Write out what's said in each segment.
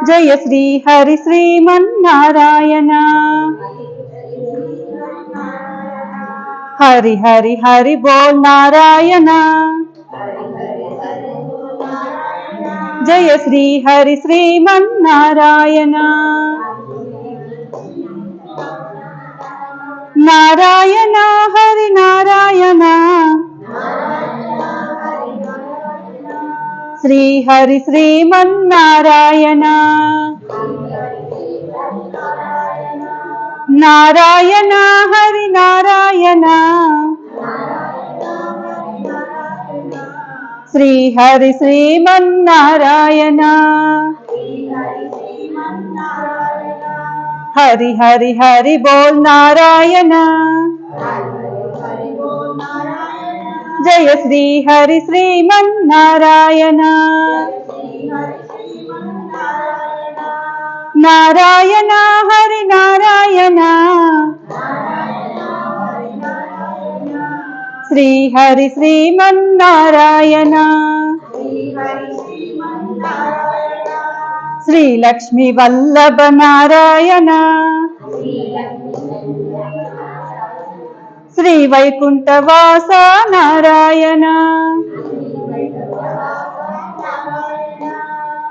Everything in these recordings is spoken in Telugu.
జయ శ్రీ హరి శ్రీమన్నారాయణ. హరి హరి హరి బోల్ నారాయణ. జయ శ్రీ హరి శ్రీమన్నారాయణ. నారాయణ హరి నారాయణ. శ్రీ హరి శ్రీమన్నారాయణ. నారాయణ హరి నారాయణ. శ్రీ హరి శ్రీమన్నారాయణ. హరి హరి హరి బోల్ నారాయణ. జయ శ్రీ హరి శ్రీమన్నారాయణ. నారాయణ హరి నారాయణ. శ్రీ హరి శ్రీమన్నారాయణ. శ్రీ లక్ష్మీ వల్లభ నారాయణ. శ్రీ వైకుంఠవాస నారాయణ.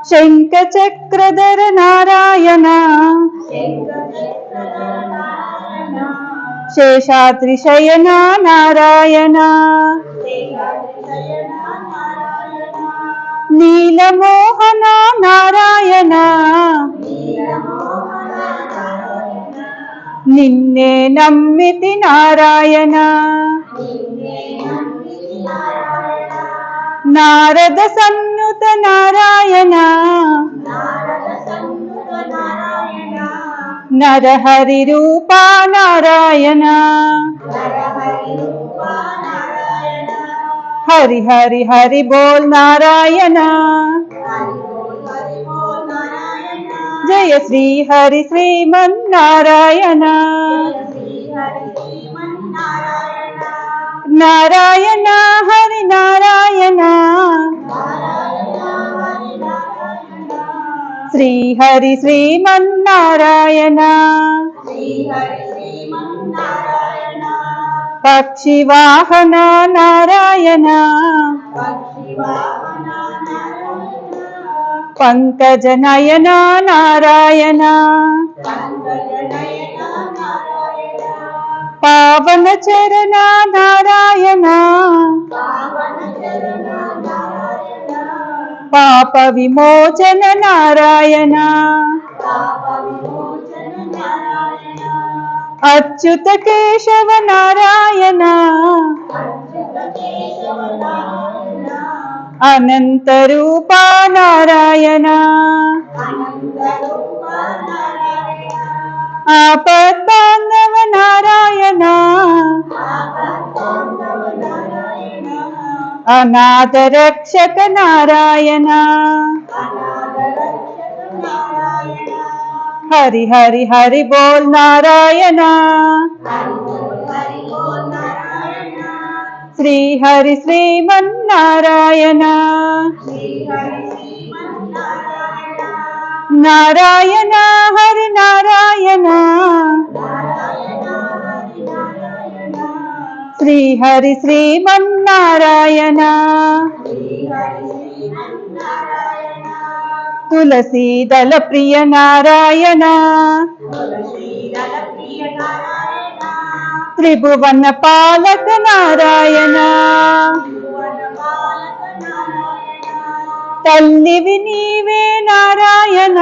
శంఖ చక్రధర నారాయణ. శేషాద్రి శయన నారాయణ. నీలమోహన నారాయణ. నిన్నే నమ్మితి నారాయణ. నారద సన్నుత నారాయణ. నరహరి రూప నారాయణ. హరి హరి హరి బోల్ నారాయణ. జయ శ్రీ హరి శ్రీమన్నారాయణ. నారాయణ హరి నారాయణ. శ్రీ హరి శ్రీమన్నారాయణ. పక్షి వాహన నారాయణ. పంకజ నయన నారాయణ. పావన చరణ నారాయణ. పాప విమోచన నారాయణ. అచ్యుత కేశవ నారాయణ. అనంత రూప నారాయణ. ఆపద్బాంధవ నారాయణ. అనాథ రక్షక నారాయణ. హరి హరి హరి బోల్ నారాయణ. శ్రీ హరి శ్రీమన్నారాయణ. నారాయణ హరి నారాయణ. శ్రీ హరి శ్రీమన్నారాయణ. తులసీదళ ప్రియ నారాయణ. త్రిభువన పాలక నారాయణ. తల్లివి నీవే నారాయణ.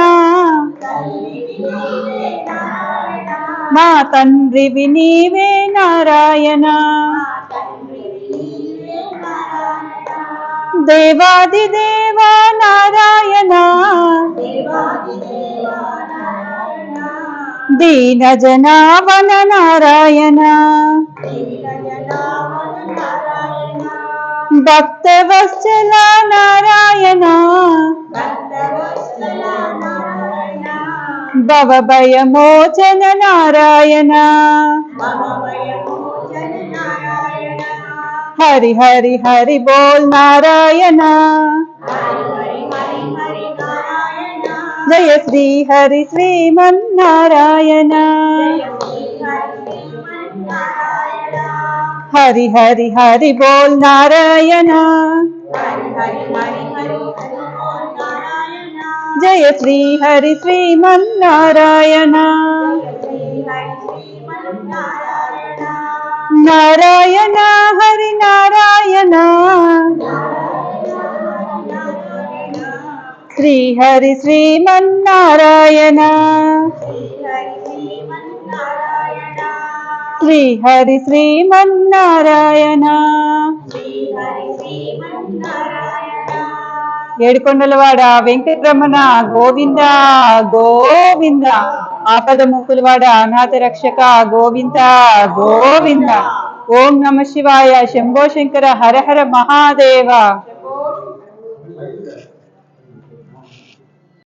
మా తండ్రివి నీవే నారాయణ. దేవాది దేవ నారాయణ. దీన జనావన నారాయణ. భక్త వత్సల నారాయణ. భవభయ మోచన నారాయణ. హరి హరి హరి బోల్ నారాయణ. జయ శ్రీ హరి శ్రీమన్నారాయణ హరి హరి హరి బోల్ నారాయణ జయ శ్రీ హరి శ్రీమన్నారాయణ నారాయణ హరి నారాయణ శ్రీ హరి శ్రీమన్నారాయణ శ్రీ హరి శ్రీమన్నారాయణ ఏడుకొండలవాడ వెంకటరమణ గోవింద గోవింద ఆపద ముక్కులవాడ అనాథ రక్షక గోవింద గోవింద ఓం నమ శివాయ శంభో శంకర హర హర మహాదేవ